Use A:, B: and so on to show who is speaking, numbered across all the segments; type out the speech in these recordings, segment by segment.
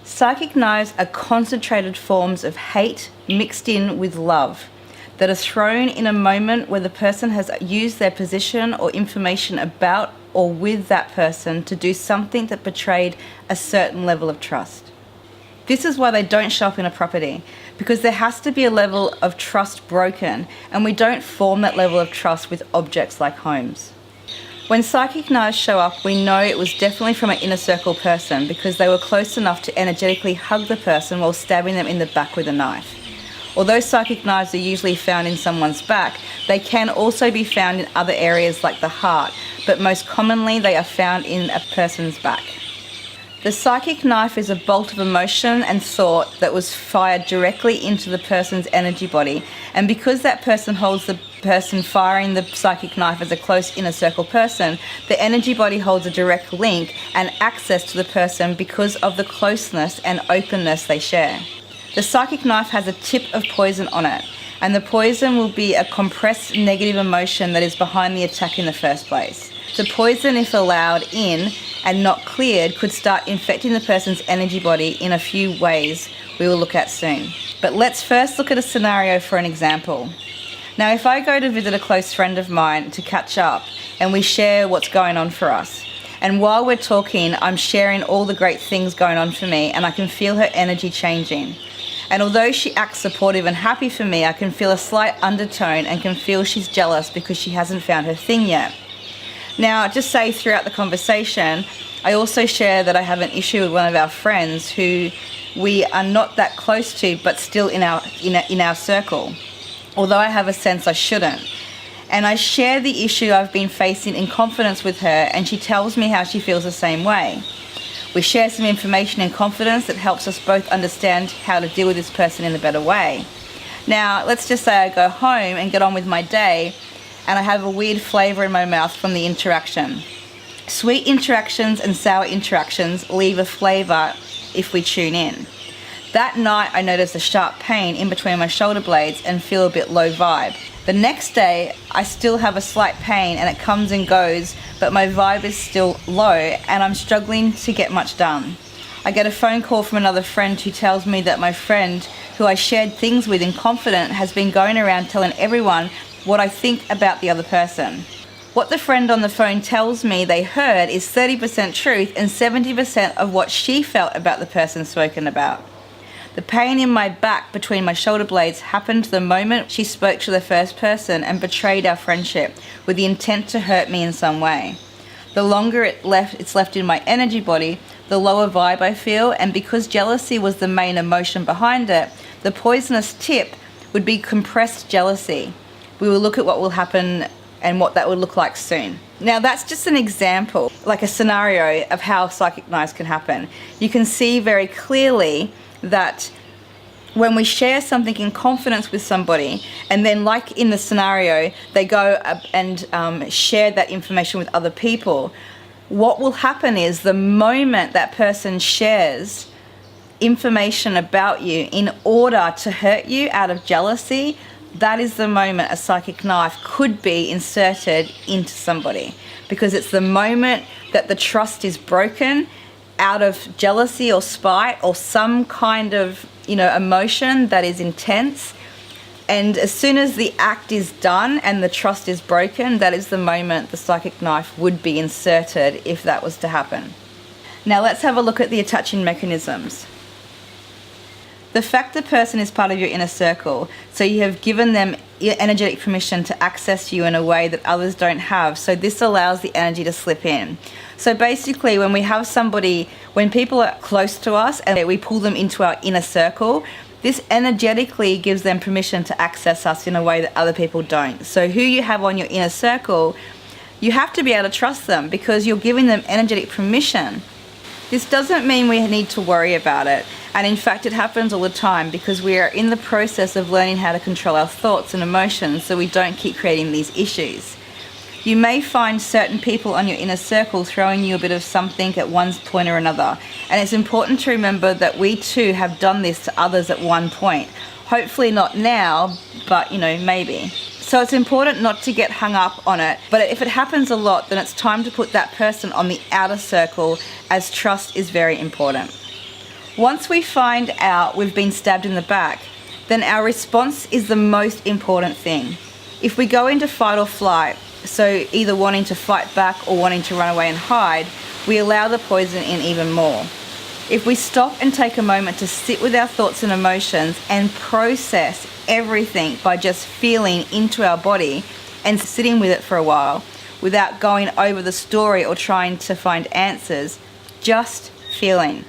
A: Psychic knives are concentrated forms of hate mixed in with love that are thrown in a moment where the person has used their position or information about or with that person to do something that betrayed a certain level of trust. This is why they don't show up in a property, because there has to be a level of trust broken, and we don't form that level of trust with objects like homes. When psychic knives show up, we know it was definitely from an inner circle person because they were close enough to energetically hug the person while stabbing them in the back with a knife. Although psychic knives are usually found in someone's back, they can also be found in other areas like the heart, but most commonly they are found in a person's back. The psychic knife is a bolt of emotion and thought that was fired directly into the person's energy body, and because that person holds the person firing the psychic knife as a close inner circle person, the energy body holds a direct link and access to the person because of the closeness and openness they share. The psychic knife has a tip of poison on it, and the poison will be a compressed negative emotion that is behind the attack in the first place. The poison, if allowed in and not cleared, could start infecting the person's energy body in a few ways we will look at soon. But let's first look at a scenario for an example. Now, if I go to visit a close friend of mine to catch up and we share what's going on for us, and while we're talking, I'm sharing all the great things going on for me and I can feel her energy changing. And although she acts supportive and happy for me, I can feel a slight undertone and can feel she's jealous because she hasn't found her thing yet. Now, just say throughout the conversation, I also share that I have an issue with one of our friends who we are not that close to, but still in our circle, although I have a sense I shouldn't. And I share the issue I've been facing in confidence with her, and she tells me how she feels the same way. We share some information in confidence that helps us both understand how to deal with this person in a better way. Now, let's just say I go home and get on with my day, and I have a weird flavour in my mouth from the interaction. Sweet interactions and sour interactions leave a flavour if we tune in. That night I notice a sharp pain in between my shoulder blades and feel a bit low vibe. The next day I still have a slight pain and it comes and goes, but my vibe is still low and I'm struggling to get much done. I get a phone call from another friend who tells me that my friend, who I shared things with in confidence, has been going around telling everyone what I think about the other person. What the friend on the phone tells me they heard is 30% truth and 70% of what she felt about the person spoken about. The pain in my back between my shoulder blades happened the moment she spoke to the first person and betrayed our friendship with the intent to hurt me in some way. The longer it's left in my energy body, the lower vibe I feel, and because jealousy was the main emotion behind it, the poisonous tip would be compressed jealousy. We will look at what will happen and what that would look like soon. Now, that's just an example, like a scenario of how psychic knives can happen. You can see very clearly that when we share something in confidence with somebody, and then like in the scenario, they go and share that information with other people, what will happen is the moment that person shares information about you in order to hurt you out of jealousy, that is the moment a psychic knife could be inserted into somebody, because it's the moment that the trust is broken out of jealousy or spite or some kind of emotion that is intense. And as soon as the act is done and the trust is broken, that is the moment the psychic knife would be inserted if that was to happen. Now let's have a look at the attaching mechanisms. The fact the person is part of your inner circle, so you have given them energetic permission to access you in a way that others don't have, so this allows the energy to slip in. So basically, when we have somebody, when people are close to us and we pull them into our inner circle, this energetically gives them permission to access us in a way that other people don't. So who you have on your inner circle, you have to be able to trust them because you're giving them energetic permission. This doesn't mean we need to worry about it. And in fact, it happens all the time because we are in the process of learning how to control our thoughts and emotions so we don't keep creating these issues. You may find certain people on your inner circle throwing you a bit of something at one point or another. And it's important to remember that we too have done this to others at one point. Hopefully not now, but maybe. So it's important not to get hung up on it. But if it happens a lot, then it's time to put that person on the outer circle, as trust is very important. Once we find out we've been stabbed in the back, then our response is the most important thing. If we go into fight or flight, so either wanting to fight back or wanting to run away and hide, we allow the poison in even more. If we stop and take a moment to sit with our thoughts and emotions and process everything by just feeling into our body and sitting with it for a while without going over the story or trying to find answers, just feeling.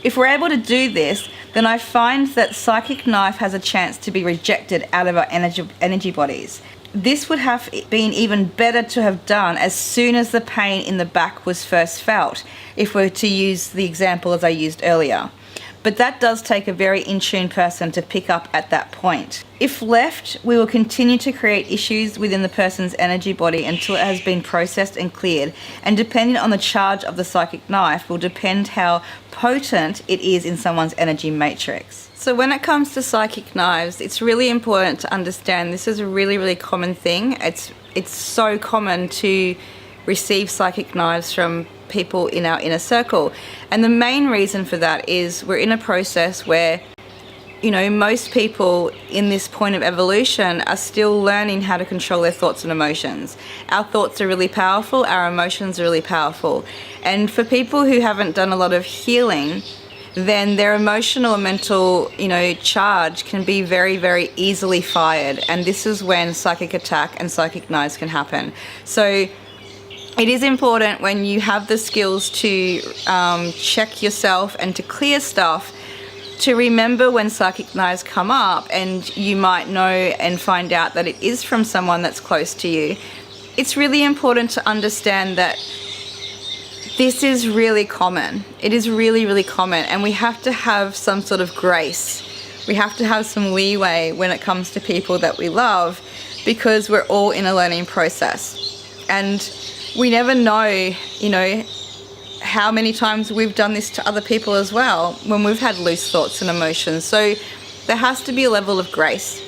A: If we're able to do this, then I find that psychic knife has a chance to be rejected out of our energy bodies. This would have been even better to have done as soon as the pain in the back was first felt, if we're to use the example as I used earlier. But that does take a very in-tune person to pick up at that point. If left, we will continue to create issues within the person's energy body until it has been processed and cleared, and depending on the charge of the psychic knife will depend how potent it is in someone's energy matrix. So when it comes to psychic knives, it's really important to understand this is a really, really common thing. It's so common to receive psychic knives from people in our inner circle. And the main reason for that is we're in a process where, you know, most people in this point of evolution are still learning how to control their thoughts and emotions. Our thoughts are really powerful, our emotions are really powerful. And for people who haven't done a lot of healing, then their emotional and mental, charge can be very, very easily fired. And this is when psychic attack and psychic knives can happen. So it is important when you have the skills to check yourself and to clear stuff, to remember when psychic knives come up and you might know and find out that it is from someone that's close to you. It's really important to understand that this is really common. It is really, really common, and we have to have some sort of grace. We have to have some leeway when it comes to people that we love, because we're all in a learning process. And we never know, how many times we've done this to other people as well, when we've had loose thoughts and emotions. So there has to be a level of grace.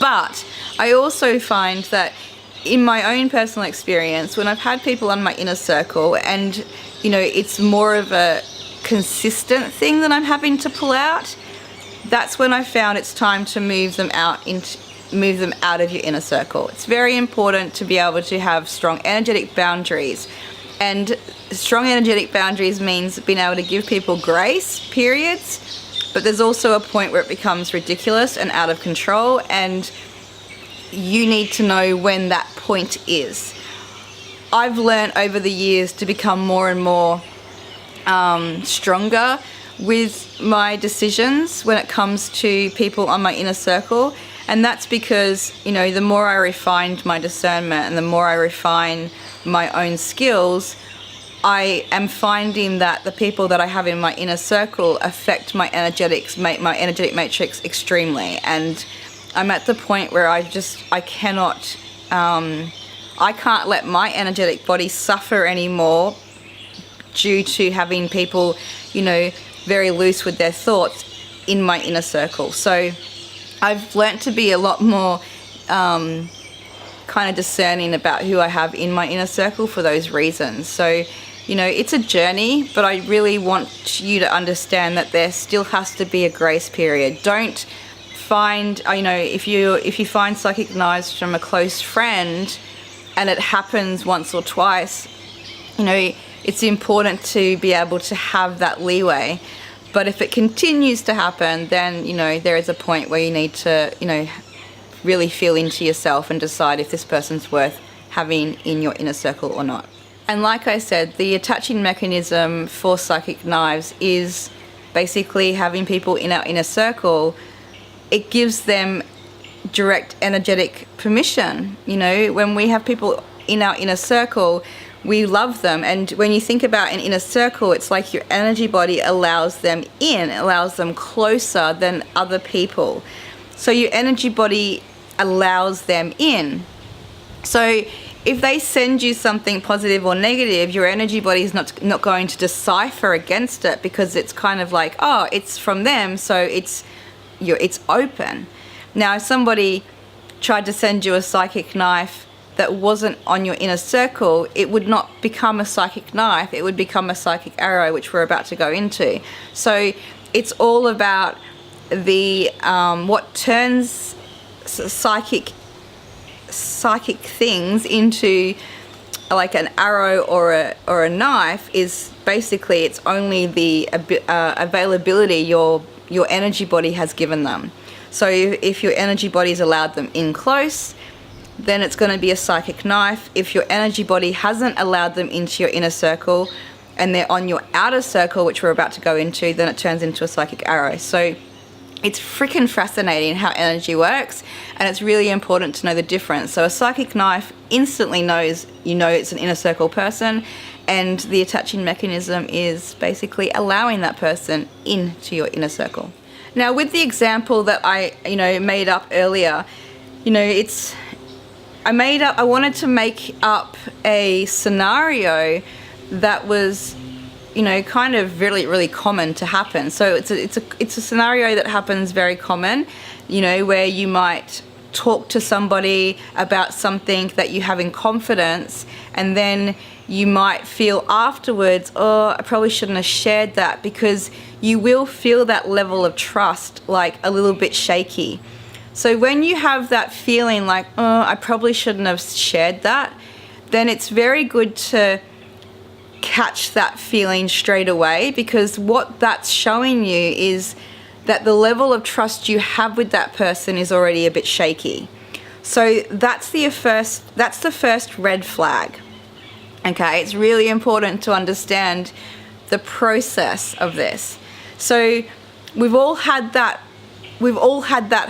A: But I also find that in my own personal experience, when I've had people on my inner circle and, it's more of a consistent thing that I'm having to pull out, that's when I found it's time to move them out of your inner circle. It's very important to be able to have strong energetic boundaries. And strong energetic boundaries means being able to give people grace, periods, but there's also a point where it becomes ridiculous and out of control, and you need to know when that point is. I've learned over the years to become more and more stronger with my decisions when it comes to people on my inner circle. And that's because, the more I refined my discernment and the more I refine my own skills, I am finding that the people that I have in my inner circle affect my energetic matrix extremely. And I'm at the point where I can't let my energetic body suffer anymore due to having people, very loose with their thoughts in my inner circle. So I've learnt to be a lot more kind of discerning about who I have in my inner circle for those reasons. So, it's a journey, but I really want you to understand that there still has to be a grace period. Don't find, if you find psychic knives from a close friend and it happens once or twice, it's important to be able to have that leeway. But if it continues to happen, then, there is a point where you need to, really feel into yourself and decide if this person's worth having in your inner circle or not. And like I said, the attaching mechanism for psychic knives is basically having people in our inner circle. It gives them direct energetic permission. When we have people in our inner circle, we love them. And when you think about an inner circle, it's like your energy body allows them in, allows them closer than other people. So your energy body allows them in. So if they send you something positive or negative, your energy body is not going to decipher against it, because it's kind of like, oh, it's from them, so it's open. Now, if somebody tried to send you a psychic knife that wasn't on your inner circle, it would not become a psychic knife, it would become a psychic arrow, which we're about to go into. So it's all about the what turns psychic things into like an arrow or a knife is basically, it's only the availability your energy body has given them. So if your energy body's allowed them in close, then it's going to be a psychic knife. If your energy body hasn't allowed them into your inner circle and they're on your outer circle, which we're about to go into, then it turns into a psychic arrow. So it's freaking fascinating how energy works, and it's really important to know the difference. So a psychic knife instantly knows, it's an inner circle person, and the attaching mechanism is basically allowing that person into your inner circle. Now, with the example that I made up earlier, I wanted to make up a scenario that was kind of really, really common to happen. So it's a scenario that happens very common, where you might talk to somebody about something that you have in confidence, and then you might feel afterwards, oh, I probably shouldn't have shared that, because you will feel that level of trust like a little bit shaky. So when you have that feeling like, oh, I probably shouldn't have shared that, then it's very good to catch that feeling straight away, because what that's showing you is that the level of trust you have with that person is already a bit shaky. So that's the first red flag. Okay, it's really important to understand the process of this. So we've all had that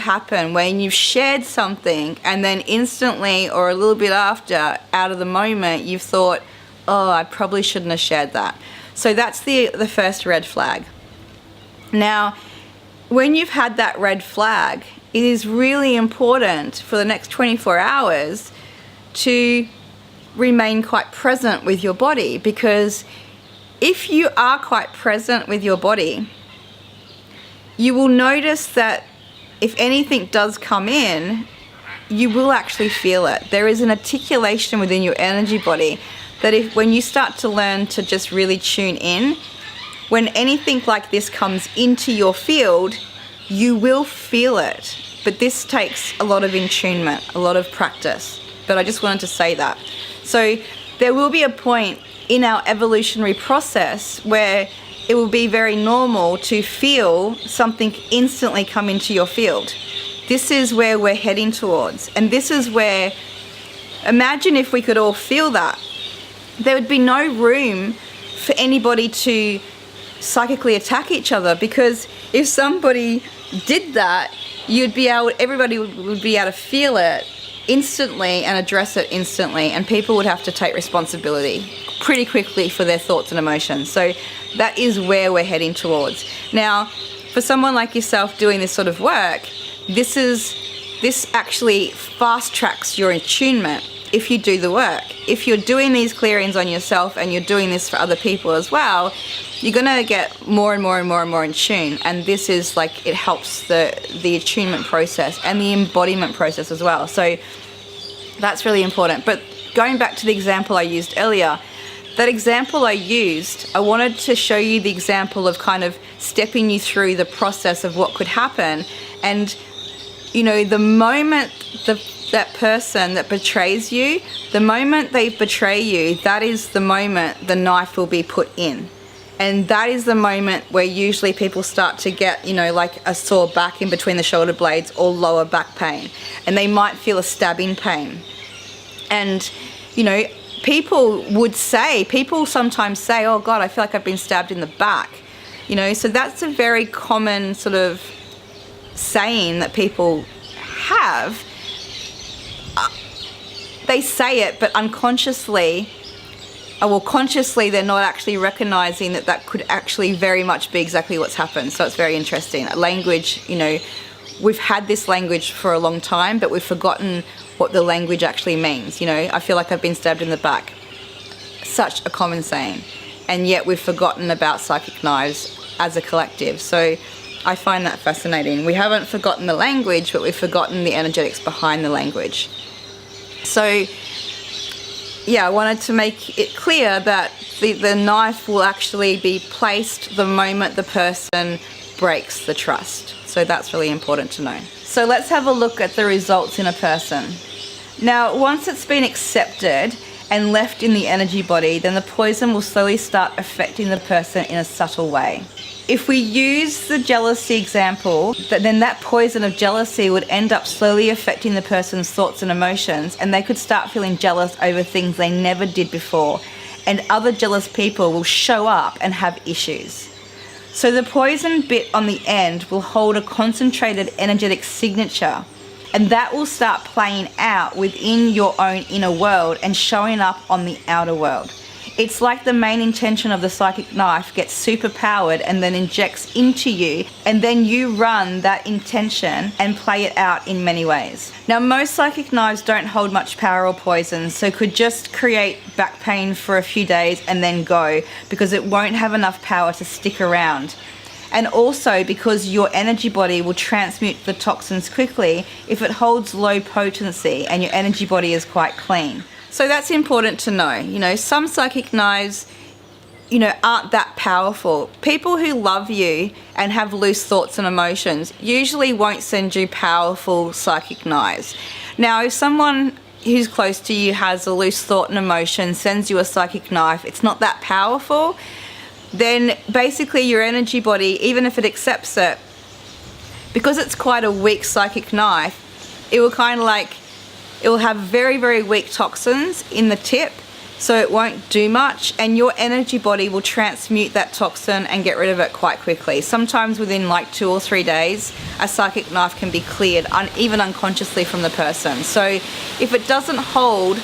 A: happen when you've shared something and then instantly or a little bit after, out of the moment, you've thought, oh, I probably shouldn't have shared that. So that's the first red flag. Now, when you've had that red flag, it is really important for the next 24 hours to remain quite present with your body, because if you are quite present with your body, you will notice that if anything does come in, you will actually feel it. There is an articulation within your energy body that when you start to learn to just really tune in, when anything like this comes into your field, you will feel it. But this takes a lot of attunement, a lot of practice. But I just wanted to say that. So there will be a point in our evolutionary process where it will be very normal to feel something instantly come into your field. This is where we're heading towards. And this is where, imagine if we could all feel that. There would be no room for anybody to psychically attack each other, because if somebody did that, everybody would be able to feel it instantly and address it instantly, and people would have to take responsibility pretty quickly for their thoughts and emotions. So that is where we're heading towards. Now, for someone like yourself doing this sort of work, this actually fast tracks your attunement if you do the work. If you're doing these clearings on yourself and you're doing this for other people as well, you're gonna get more and more and more and more in tune. And this is like, it helps the attunement process and the embodiment process as well. So that's really important. But going back to the example I used earlier, that example I used, I wanted to show you the example of kind of stepping you through the process of what could happen. And the moment that person that betrays you, the moment they betray you, that is the moment the knife will be put in. And that is the moment where usually people start to get, like a sore back in between the shoulder blades or lower back pain. And they might feel a stabbing pain. And, people sometimes say, oh God, I feel like I've been stabbed in the back. So that's a very common sort of saying that people have. They say it, but unconsciously, consciously, they're not actually recognizing that could actually very much be exactly what's happened. So it's very interesting. Language, we've had this language for a long time, but we've forgotten what the language actually means. I feel like I've been stabbed in the back. Such a common saying. And yet we've forgotten about psychic knives as a collective. So I find that fascinating. We haven't forgotten the language, but we've forgotten the energetics behind the language. So yeah, I wanted to make it clear that the knife will actually be placed the moment the person breaks the trust. So that's really important to know. So let's have a look at the results in a person. Now, once it's been accepted and left in the energy body, then the poison will slowly start affecting the person in a subtle way. If we use the jealousy example, then that poison of jealousy would end up slowly affecting the person's thoughts and emotions, and they could start feeling jealous over things they never did before, and other jealous people will show up and have issues. So the poison bit on the end will hold a concentrated energetic signature, and that will start playing out within your own inner world and showing up on the outer world. It's like the main intention of the psychic knife gets super powered and then injects into you, and then you run that intention and play it out in many ways. Now, most psychic knives don't hold much power or poison, so could just create back pain for a few days and then go, because it won't have enough power to stick around. And also because your energy body will transmute the toxins quickly if it holds low potency and your energy body is quite clean. So that's important to know. You know, some psychic knives, you know, aren't that powerful. People who love you and have loose thoughts and emotions usually won't send you powerful psychic knives. Now, if someone who's close to you has a loose thought and emotion, sends you a psychic knife, it's not that powerful, then basically your energy body, even if it accepts it, because it's quite a weak psychic knife, it will kind of like, it will have very, very weak toxins in the tip, so it won't do much, and your energy body will transmute that toxin and get rid of it quite quickly. Sometimes within like 2 or 3 days, a psychic knife can be cleared, even unconsciously, from the person. So if it doesn't hold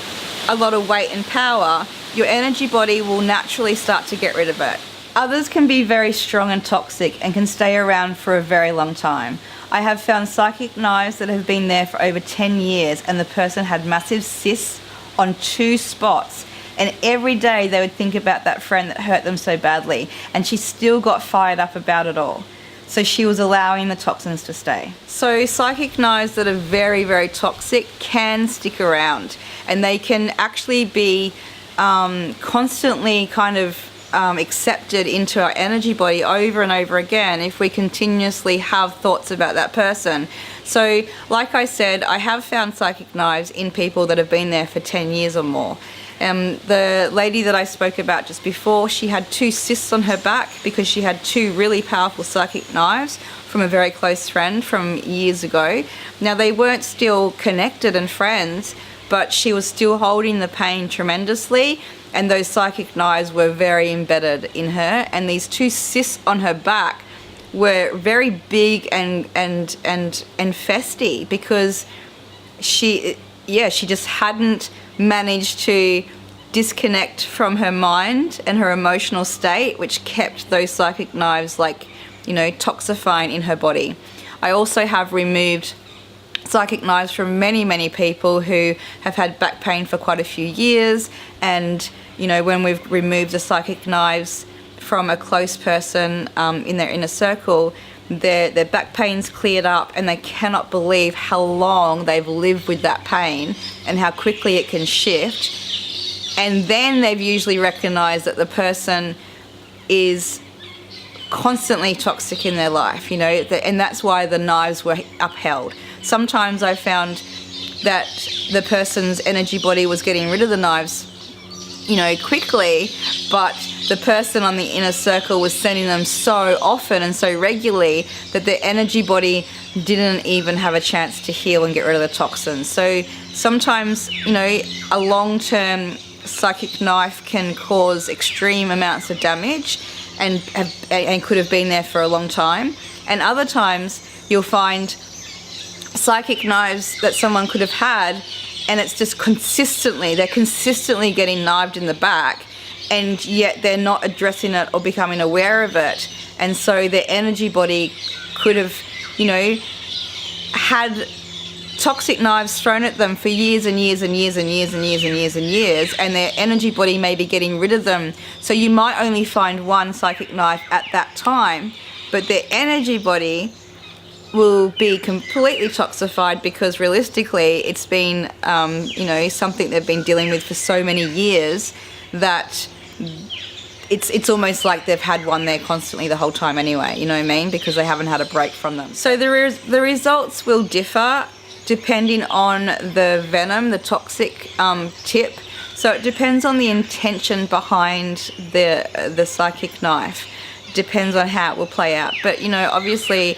A: a lot of weight and power, your energy body will naturally start to get rid of it. Others can be very strong and toxic and can stay around for a very long time. I have found psychic knives that have been there for over 10 years, and the person had massive cysts on 2 spots, and every day they would think about that friend that hurt them so badly, and she still got fired up about it all. So she was allowing the toxins to stay. So psychic knives that are very, very toxic can stick around, and they can actually be constantly kind of accepted into our energy body over and over again if we continuously have thoughts about that person. So like I said, I have found psychic knives in people that have been there for 10 years or more. The lady that I spoke about just before, she had 2 cysts on her back because she had 2 really powerful psychic knives from a very close friend from years ago. Now, they weren't still connected and friends, but she was still holding the pain tremendously, and those psychic knives were very embedded in her, and these 2 cysts on her back were very big and festy because she just hadn't managed to disconnect from her mind and her emotional state, which kept those psychic knives, like, you know, toxifying in her body. I also have removed psychic knives from many, many people who have had back pain for quite a few years, and you know, when we've removed the psychic knives from a close person in their inner circle, their back pain's cleared up, and they cannot believe how long they've lived with that pain and how quickly it can shift. And then they've usually recognized that the person is constantly toxic in their life, you know, and that's why the knives were upheld. Sometimes I found that the person's energy body was getting rid of the knives, you know, quickly, but the person on the inner circle was sending them so often and so regularly that their energy body didn't even have a chance to heal and get rid of the toxins. So sometimes, you know, a long-term psychic knife can cause extreme amounts of damage and could have been there for a long time. And other times you'll find psychic knives that someone could have had, and it's just they're consistently getting knifed in the back, and yet they're not addressing it or becoming aware of it. And so their energy body could have, you know, had toxic knives thrown at them for years and years and years and years and years and years and years, and their energy body may be getting rid of them. So you might only find one psychic knife at that time, but their energy body will be completely toxified because realistically it's been, something they've been dealing with for so many years that it's almost like they've had one there constantly the whole time anyway, you know what I mean? Because they haven't had a break from them. So the results will differ depending on the venom, the toxic tip. So it depends on the intention behind the psychic knife. Depends on how it will play out. But, obviously,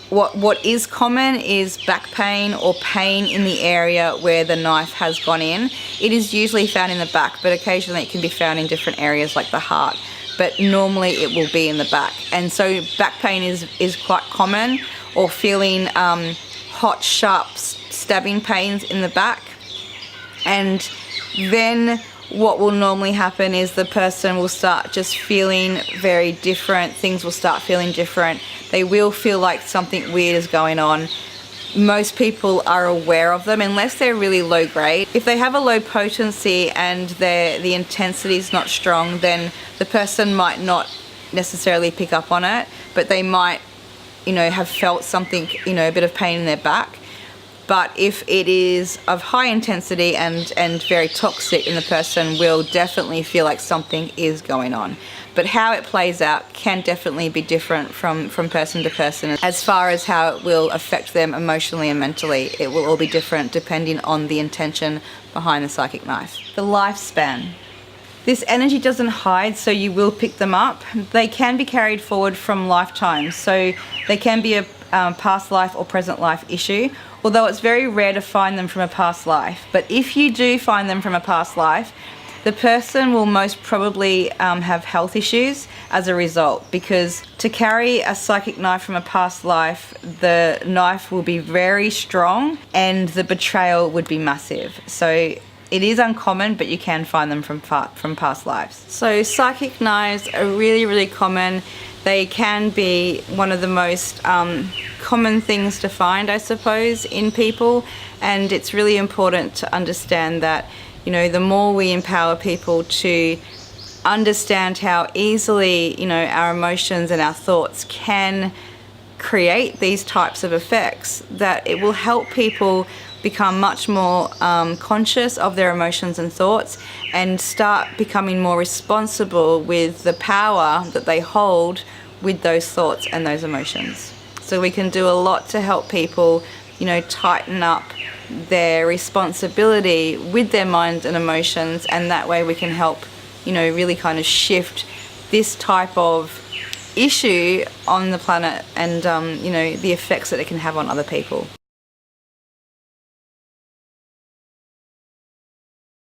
A: what is common is back pain or pain in the area where the knife has gone in. It is usually found in the back, but occasionally it can be found in different areas like the heart. But normally it will be in the back. And so back pain is quite common, or feeling hot, sharp stabbing pains in the back. And then what will normally happen is the person will start just feeling very different. Things will start feeling different. They will feel like something weird is going on. Most people are aware of them unless they're really low grade. If they have a low potency and the intensity is not strong, then the person might not necessarily pick up on it, but they might, have felt something, a bit of pain in their back. But if it is of high intensity and very toxic, then the person will definitely feel like something is going on. But how it plays out can definitely be different from person to person. As far as how it will affect them emotionally and mentally, it will all be different depending on the intention behind the psychic knife. The lifespan. This energy doesn't hide, so you will pick them up. They can be carried forward from lifetimes, so they can be a past life or present life issue, although it's very rare to find them from a past life. But if you do find them from a past life, the person will most probably have health issues as a result, because to carry a psychic knife from a past life, the knife will be very strong and the betrayal would be massive. So it is uncommon, but you can find them from past lives. So psychic knives are really, really common. They can be one of the most common things to find, I suppose, in people. And it's really important to understand that, the more we empower people to understand how easily, our emotions and our thoughts can create these types of effects, that it will help people become much more conscious of their emotions and thoughts and start becoming more responsible with the power that they hold with those thoughts and those emotions. So we can do a lot to help people, tighten up their responsibility with their minds and emotions, and that way we can help, really kind of shift this type of issue on the planet and, the effects that it can have on other people.